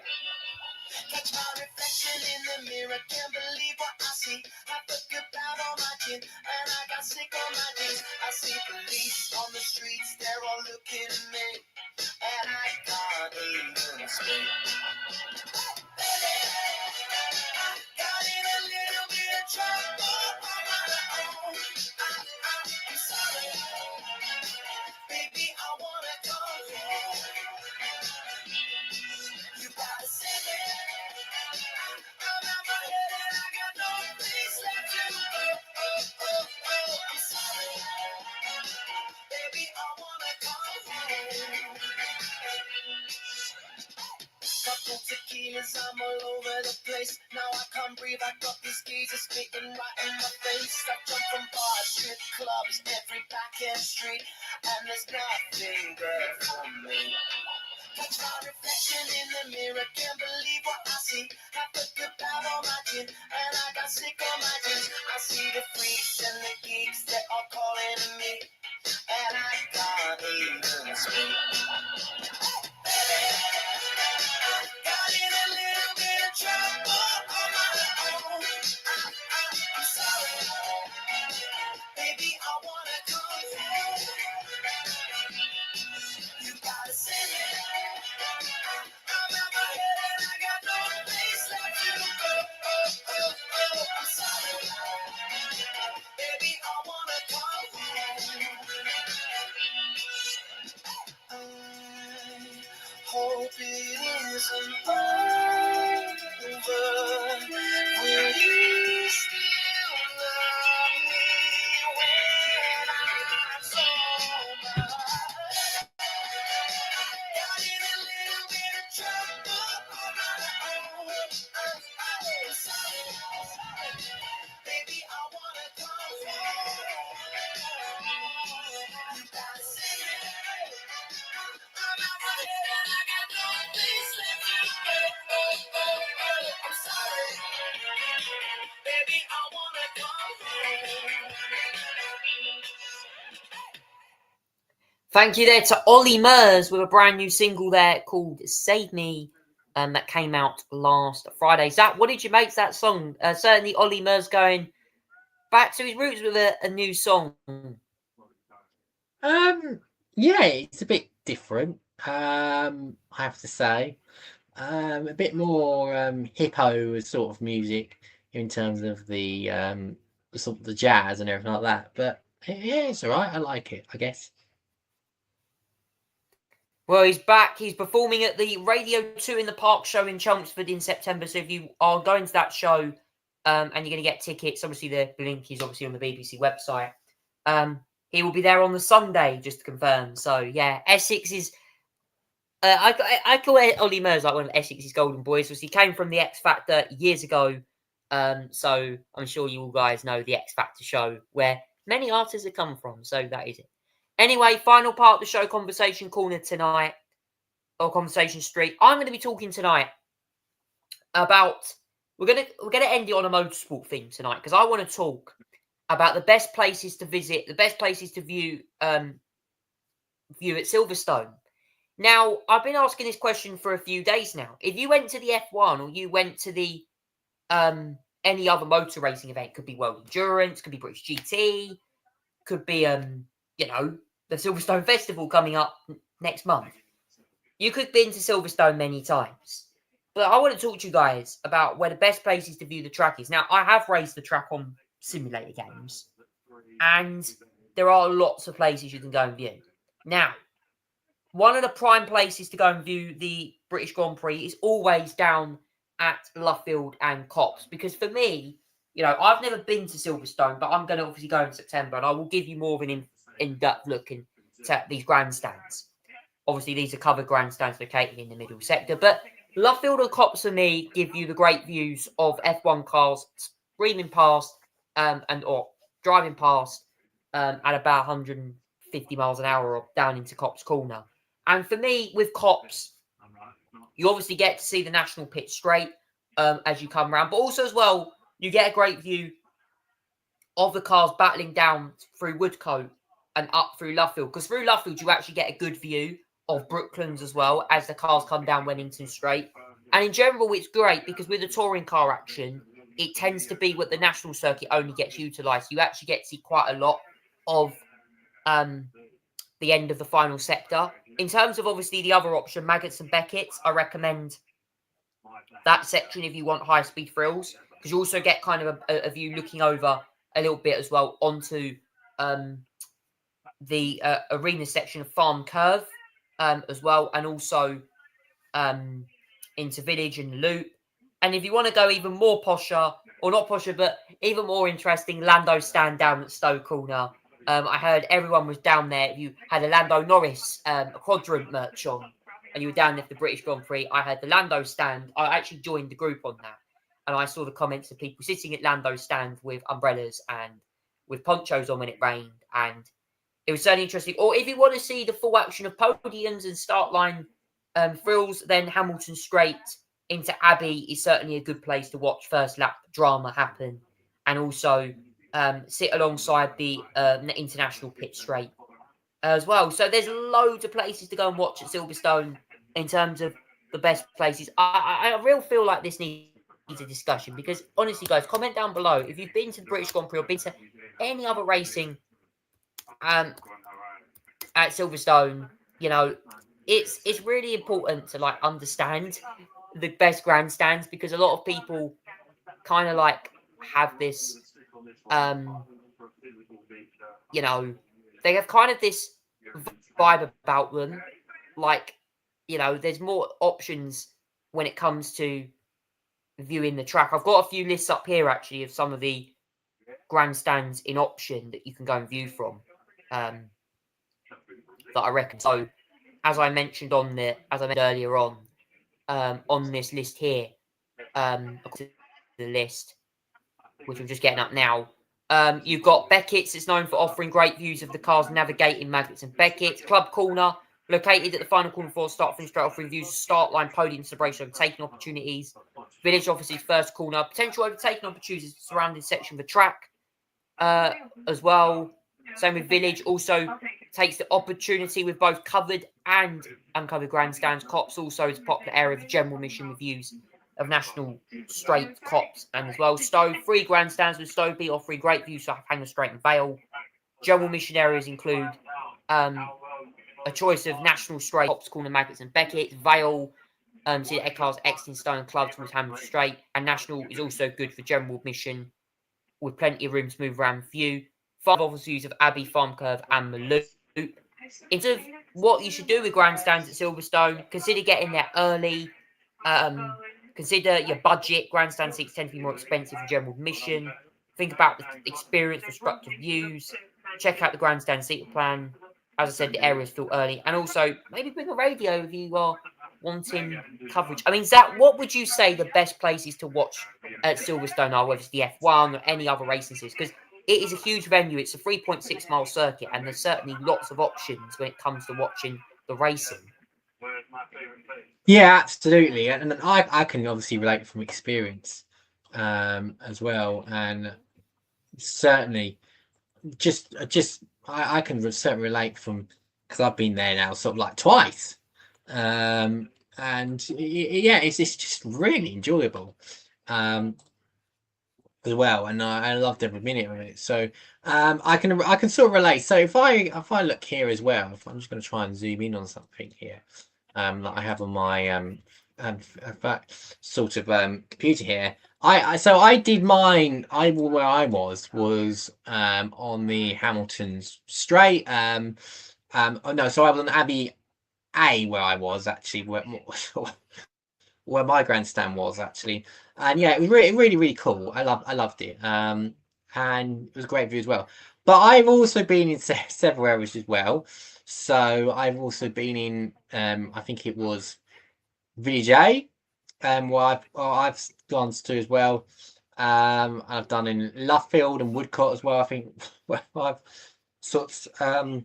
Catch my reflection in the mirror, can't believe what I see. I forgot about all my gin and I got sick on my jeans. I see police on the streets, they're all looking at me and I can't even speak. Got in a little bit of trouble on my own. I'm sorry, baby, I wanna go home. You gotta save me. I'm out my head and I got no place left to go. I'm sorry, baby, I wanna go home. Couple tequilas, I'm all over the place. Now I can't breathe, I got these geezers spitting right in my face. I jump from bars, strip clubs, every back end street, and there's nothing there for me. Catch my reflection in the mirror, can't believe what I see. I forgot about all my gin, and I got sick on my jeans. I see the freaks and the geeks, they're all calling me, and I can't even speak. Got in a little bit of trouble on my own. I'm sorry, baby, I wanna come home. You gotta save me. I'm out my head and I got no place left to go. I'm sorry, baby, I wanna come home. I hope it isn't over. Will you still love me when I'm sober? Got in a little bit of trouble on my own. I'm sorry, baby, I wanna go home. You gotta save me. I'm out my head and I got no place left to go. I'm sorry, baby, I wanna go home. Thank you there to Ollie Murs with a brand new single there called Save Me, that came out last Friday. Zach, what did you make of that song? Certainly Ollie Murs going back to his roots with a new song. Yeah, it's a bit different. I have to say, a bit more hippo sort of music in terms of the sort of the jazz and everything like that. But yeah, it's all right. I like it, I guess. Well, he's back. He's performing at the Radio 2 in the Park show in Chelmsford in September. So if you are going to that show and you're going to get tickets, obviously the link is obviously on the BBC website. He will be there on the Sunday, just to confirm. So yeah, Essex is... I call Ollie Murs like one of Essex's golden boys, because he came from the X Factor years ago. So I'm sure you all guys know the X Factor show, where many artists have come from. So that is it. Anyway, final part of the show, Conversation Corner tonight, or Conversation Street. I'm going to be talking tonight about... We're gonna end it on a motorsport theme tonight, because I want to talk about the best places to visit, the best places to view at Silverstone. Now, I've been asking this question for a few days now. If you went to the F1 or you went to the any other motor racing event, could be World Endurance, could be British GT, could be the Silverstone Festival coming up next month. You could have been to Silverstone many times. But I want to talk to you guys about where the best places to view the track is. Now, I have raced the track on simulator games, and there are lots of places you can go and view. Now, one of the prime places to go and view the British Grand Prix is always down at Luffield and Copse, because for me, you know, I've never been to Silverstone, but I'm going to obviously go in September, and I will give you more of an in-depth look into these grandstands. Obviously, these are covered grandstands located in the middle sector, but Luffield and Copse for me give you the great views of F1 cars screaming past or driving past at about 150 miles an hour or down into Copse Corner. And for me, with Copse, you obviously get to see the national pit straight as you come around, but also as well, you get a great view of the cars battling down through Woodcote and up through Luffield, because through Luffield you actually get a good view of Brooklands as well as the cars come down Wellington Straight. And in general, it's great because with the touring car action, it tends to be what the national circuit only gets utilised. You actually get to see quite a lot of the end of the final sector. In terms of obviously the other option, Maggots and Beckett's, I recommend that section if you want high-speed thrills, because you also get kind of a view looking over a little bit as well onto the arena section of Farm Curve as well, and also into Village and Loop. And if you want to go even more posher, or not posher, but even more interesting, Lando stand down at Stowe Corner. I heard everyone was down there. If you had a Lando Norris a quadrant merch on, and you were down there for the British Grand Prix, I had the Lando stand. I actually joined the group on that. And I saw the comments of people sitting at Lando stand with umbrellas and with ponchos on when it rained. And it was certainly interesting. Or if you want to see the full action of podiums and start line thrills, then Hamilton Straight into Abbey is certainly a good place to watch first lap drama happen. And also sit alongside the international pit straight as well. So there's loads of places to go and watch at Silverstone in terms of the best places. I really feel like this needs a discussion, because honestly, guys, comment down below if you've been to the British Grand Prix or been to any other racing at Silverstone. You know, it's really important to like understand the best grandstands, because a lot of people kind of like have this you know, they have kind of this vibe about them, like, you know, there's more options when it comes to viewing the track. I've got a few lists up here actually of some of the grandstands in option that you can go and view from that I reckon. So as I mentioned earlier on this list here, the list, which I'm just getting up now, you've got Beckett's. It's known for offering great views of the cars navigating Maggots and Beckett's. Club Corner, located at the final corner before start finish straight, offering views of start line, podium celebration, overtaking opportunities. Village Office's first corner, potential overtaking opportunities surrounding section of the track as well. Same with Village. Also takes the opportunity with both covered and uncovered grandstands. Copse also is a popular area for general mission reviews of national straight Copse, and as well Stowe, 3 grandstands with Stowe B offering great views of Hanger Straight and Vale. General mission areas include a choice of national straight, Copse Corner, Maggots and Beckett, Vale, see the Eckars, Exton, Stone Club towards Hamilton Straight, and national is also good for general mission with plenty of room to move around view. 5 officers of Abbey, Farm Curve and Maloop. In terms of what you should do with grandstands at Silverstone, consider getting there early. Consider your budget. Grandstand seats tend to be more expensive than general admission. Think about the experience for structured views. Check out the grandstand seating plan. As I said, the areas feel early. And also, maybe bring a radio if you are wanting coverage. I mean, Zach, what would you say the best places to watch at Silverstone are, whether it's the F1 or any other racing series? Because it is a huge venue. It's a 3.6 mile circuit, and there's certainly lots of options when it comes to watching the racing. Yeah, absolutely, and I can obviously relate from experience as well, and certainly I can certainly relate from, because I've been there now sort of like twice, and yeah, it's just really enjoyable as well, and I loved every minute of it. So I can sort of relate. So if I look here as well, if I'm just going to try and zoom in on something here that I have on my sort of computer here. I did mine. Where I was on the Hamilton Straight. Oh no, so I was on Abbey where I was actually, where my grandstand was actually, and yeah, it was really, really, really cool. I loved it. And it was a great view as well. But I've also been in several areas as well. So I've also been in, I think it was Village A, I've gone to as well. I've done in Luffield and Woodcote as well. I think where I've sort of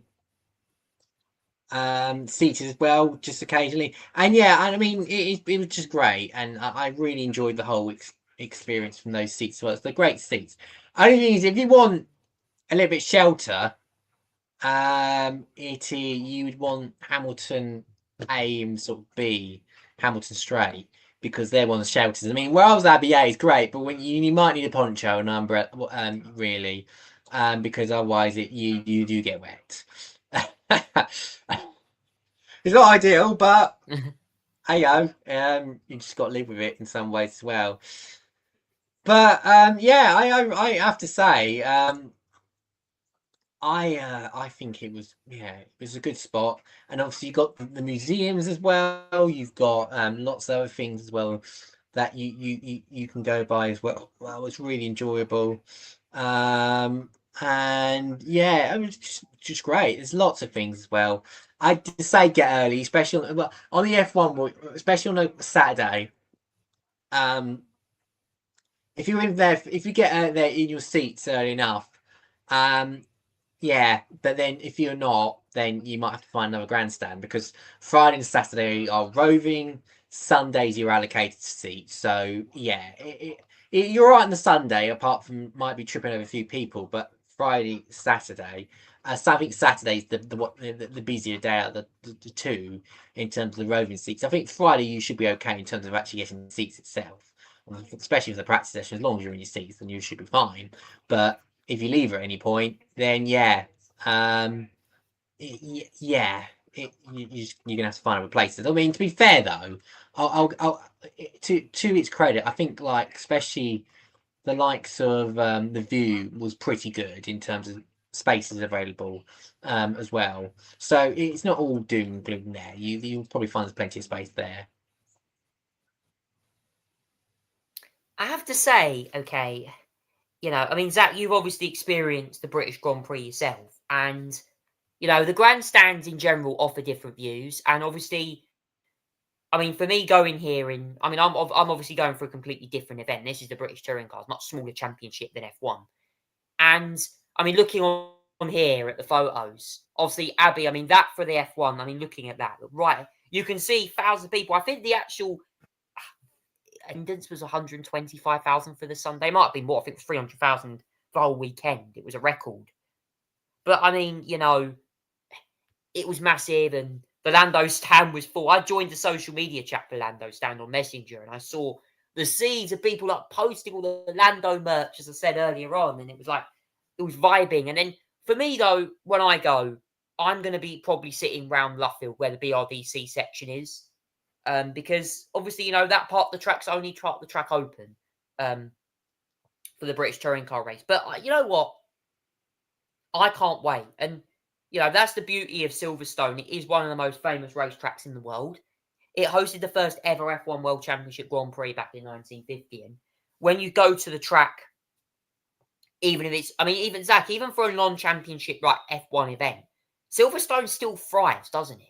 seated as well, just occasionally. And yeah, I mean, it was just great, and I really enjoyed the whole experience from those seats as well. It's the great seats. Only thing is, if you want a little bit shelter, you would want Hamilton A and sort of B, Hamilton Straight, because they're one of the shelters. I mean, Wales Abbey A is great, but when you might need a poncho and umbrella, really, because otherwise you do get wet. It's not ideal, but hey yo, you just got to live with it in some ways as well. But yeah, I have to say, I think it was a good spot, and obviously you got the museums as well. You've got lots of other things as well that you can go by as well. Well, it's really enjoyable, and yeah, it was just great. There's lots of things as well. I'd say get early, especially well, on the F1, especially on a Saturday. Um, if you're in there, if you get out there in your seats early enough, um, yeah, but then if you're not, then you might have to find another grandstand because Friday and Saturday are roving. Sundays you're allocated seats. So yeah, you're all right on the Sunday, apart from might be tripping over a few people. But Friday, Saturday, so I think Saturday's the busier day out of the two in terms of the roving seats. I think Friday you should be okay in terms of actually getting the seats itself, especially for the practice session. As long as you're in your seats, then you should be fine. But if you leave at any point, then yeah, yeah, you're gonna have to find other places. I mean, to be fair though, to its credit, I think like especially the likes of the View was pretty good in terms of spaces available as well. So it's not all doom and gloom there. You'll probably find there's plenty of space there. I have to say, okay, I mean, Zach, you've obviously experienced the British Grand Prix yourself, and the grandstands in general offer different views, and obviously, I mean, for me going here I'm obviously going for a completely different event. This is the British Touring Cars, much smaller championship than F1, and I mean, looking on here at the photos, obviously Abbey, I mean, that for the F1, I mean, looking at that, right, you can see thousands of people. I think the actual attendance was 125,000 for the Sunday. It might have been more. I think it was 300,000 the whole weekend. It was a record. But I mean, it was massive, and the Lando stand was full. I joined the social media chat for Lando stand on Messenger, and I saw the seeds of people like posting all the Lando merch, as I said earlier on, and it was vibing. And then for me though, when I go, I'm going to be probably sitting round Luffield where the BRDC section is. Because obviously, that part of the track's only the track open for the British Touring Car race. But you know what? I can't wait. And, that's the beauty of Silverstone. It is one of the most famous racetracks in the world. It hosted the first ever F1 World Championship Grand Prix back in 1950. And when you go to the track, even Zach, even for a non-championship F1 event, Silverstone still thrives, doesn't it?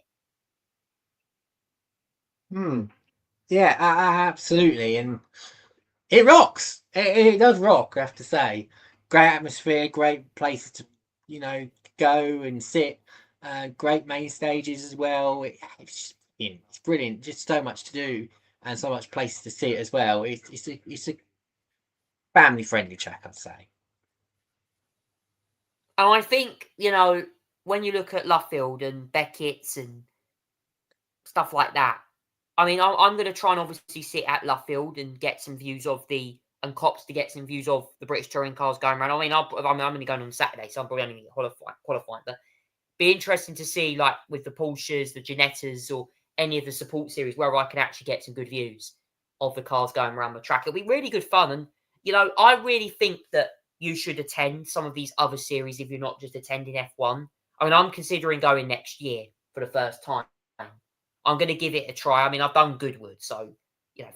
Yeah, absolutely, and it rocks. It does rock, I have to say. Great atmosphere, great places to go and sit. Great main stages as well. It's brilliant. Just so much to do and so much places to sit as well. It's a family friendly track, I'd say. And I think, when you look at Luffield and Beckett's and stuff like that, I mean, I'm going to try and obviously sit at Luffield and get some views of Cops to get some views of the British touring cars going around. I mean, I'm only going on Saturday, so I'm probably only going to qualifying. But be interesting to see, like, with the Porsches, the Ginettas, or any of the support series, where I can actually get some good views of the cars going around the track. It'll be really good fun. And, I really think that you should attend some of these other series if you're not just attending F1. I mean, I'm considering going next year for the first time. I'm going to give it a try. I mean, I've done Goodwood, so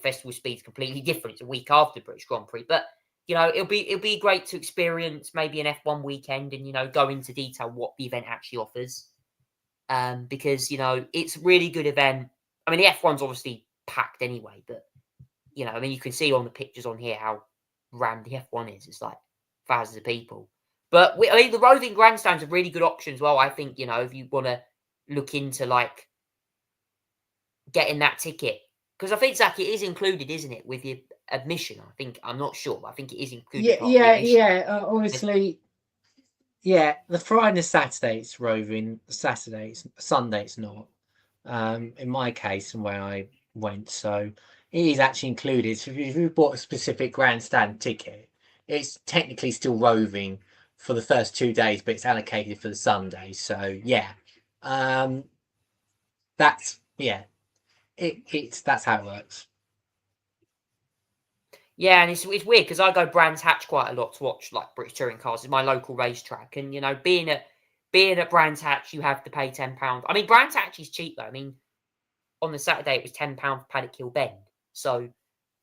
festival speed's completely different. It's a week after the British Grand Prix, but it'll be great to experience maybe an F1 weekend and go into detail what the event actually offers. Because it's a really good event. I mean, the F1's obviously packed anyway, but I mean, you can see on the pictures on here how rammed the F1 is. It's like thousands of people. But I mean, the roving grandstand's a really good option as well. I think if you want to look into like getting that ticket, because I think Zach, it is included, isn't it, with your admission? I'm not sure, but I think it is included. Obviously, yeah. The Friday and the Saturday it's roving. Sunday it's not. In my case, and where I went, so it is actually included. So if you bought a specific grandstand ticket, it's technically still roving for the first 2 days, but it's allocated for the Sunday. So yeah, that's that's how it works. Yeah, and it's weird because I go Brands Hatch quite a lot to watch like British touring cars. It's my local racetrack, and being at Brands Hatch, you have to pay £10. I mean, Brands Hatch is cheap though. I mean, on the Saturday it was £10 for Paddock Hill Bend. So,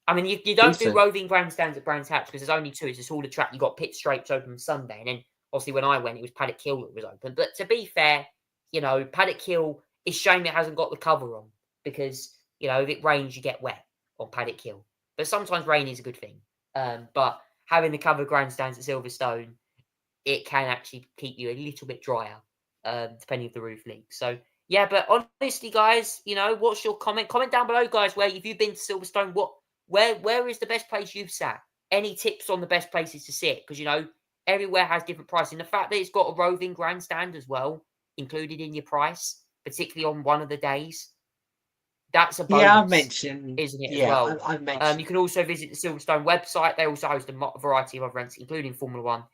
I mean, you don't do roving grandstands at Brands Hatch because there's only two. It's just all the track. You got pit straights open Sunday, and then obviously when I went, it was Paddock Hill that was open. But to be fair, Paddock Hill, it's a shame it hasn't got the cover on because if it rains, you get wet on Paddock Hill. But sometimes rain is a good thing. But having the cover grandstands at Silverstone, it can actually keep you a little bit drier, depending if the roof leaks. So yeah, but honestly, guys, what's your comment? Comment down below, guys. Where have you been to Silverstone? Where is the best place you've sat? Any tips on the best places to sit? Because everywhere has different pricing. The fact that it's got a roving grandstand as well included in your price, particularly on one of the days, that's a bonus. Yeah, I've mentioned, isn't it? As well, I've mentioned. You can also visit the Silverstone website. They also host a variety of events, including Formula One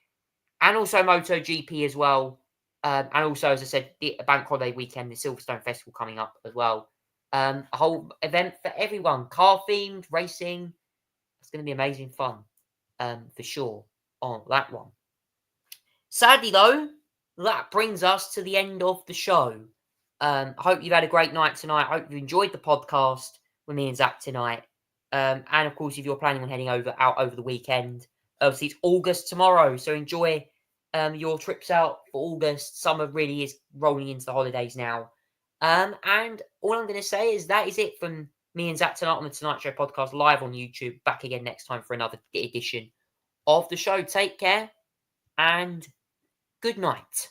and also MotoGP as well. And also, as I said, the bank holiday weekend, the Silverstone Festival coming up as well. A whole event for everyone, car themed, racing. It's going to be amazing fun, for sure, on that one. Sadly, though, that brings us to the end of the show. I hope you've had a great night tonight. I hope you enjoyed the podcast with me and Zach tonight. And of course, if you're planning on heading out over the weekend, obviously it's August tomorrow, so enjoy your trips out for August. Summer really is rolling into the holidays now. And all I'm going to say is that is it from me and Zach tonight on the Tonight Show podcast, live on YouTube. Back again next time for another edition of the show. Take care and good night.